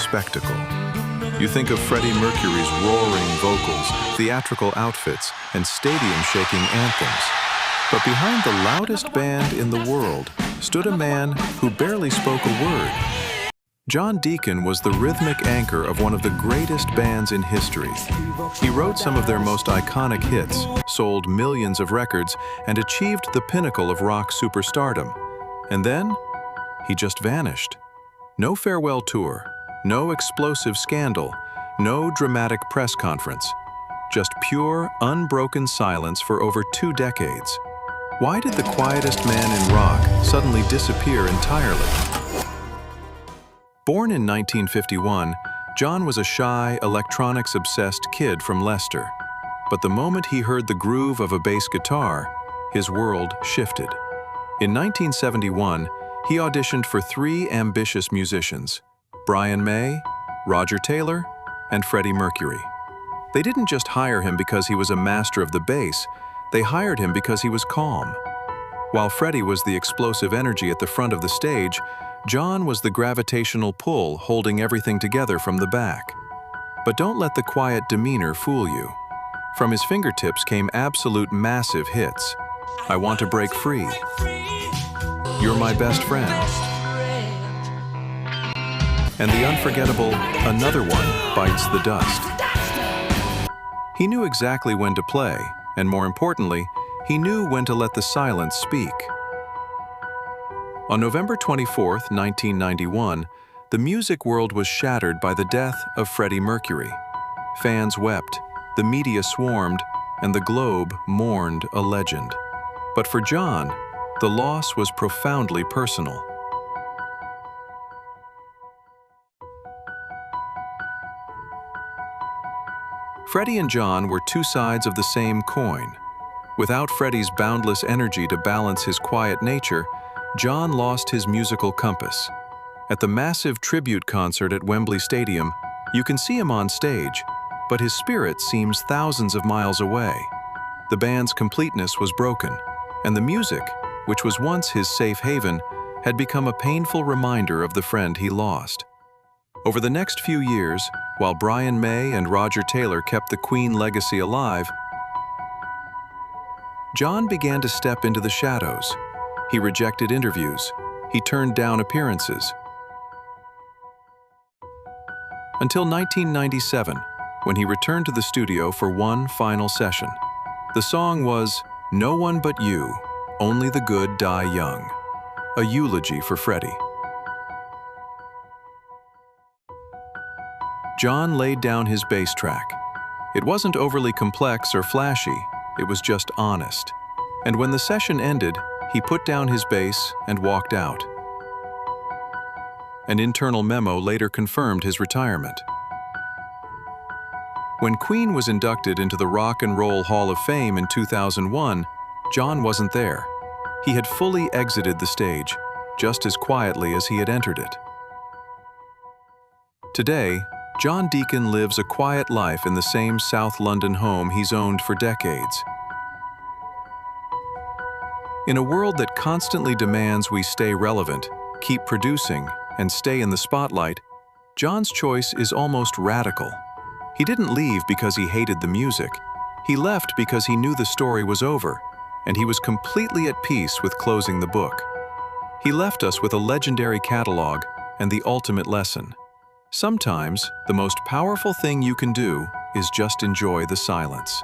spectacle. You think of Freddie Mercury's roaring vocals, theatrical outfits, and stadium-shaking anthems. But behind the loudest band in the world stood a man who barely spoke a word. John Deacon was the rhythmic anchor of one of the greatest bands in history. He wrote some of their most iconic hits, sold millions of records, and achieved the pinnacle of rock superstardom. And then, he just vanished. No farewell tour, no explosive scandal, no dramatic press conference. Just pure, unbroken silence for over 2 decades. Why did the quietest man in rock suddenly disappear entirely? Born in 1951, John was a shy, electronics-obsessed kid from Leicester. But the moment he heard the groove of a bass guitar, his world shifted. In 1971, he auditioned for 3 ambitious musicians: Brian May, Roger Taylor, and Freddie Mercury. They didn't just hire him because he was a master of the bass, they hired him because he was calm. While Freddie was the explosive energy at the front of the stage, John was the gravitational pull holding everything together from the back. But don't let the quiet demeanor fool you. From his fingertips came absolute massive hits. I Want to Break Free, You're My Best Friend, and the unforgettable Another One Bites the Dust. He knew exactly when to play, and more importantly, he knew when to let the silence speak. On November 24, 1991, the music world was shattered by the death of Freddie Mercury. Fans wept, the media swarmed, and the globe mourned a legend. But for John, the loss was profoundly personal. Freddie and John were 2 sides of the same coin. Without Freddie's boundless energy to balance his quiet nature, John lost his musical compass. At the massive tribute concert at Wembley Stadium, you can see him on stage, but his spirit seems thousands of miles away. The band's completeness was broken, and the music, which was once his safe haven, had become a painful reminder of the friend he lost. Over the next few years, while Brian May and Roger Taylor kept the Queen legacy alive, John began to step into the shadows. He rejected interviews. He turned down appearances. Until 1997, when he returned to the studio for one final session. The song was No One But You, Only the Good Die Young, a eulogy for Freddie. John laid down his bass track. It wasn't overly complex or flashy, it was just honest. And when the session ended, he put down his bass and walked out. An internal memo later confirmed his retirement. When Queen was inducted into the Rock and Roll Hall of Fame in 2001, John wasn't there. He had fully exited the stage, just as quietly as he had entered it. Today, John Deacon lives a quiet life in the same South London home he's owned for decades. In a world that constantly demands we stay relevant, keep producing, and stay in the spotlight, John's choice is almost radical. He didn't leave because he hated the music. He left because he knew the story was over, and he was completely at peace with closing the book. He left us with a legendary catalog and the ultimate lesson. Sometimes, the most powerful thing you can do is just enjoy the silence.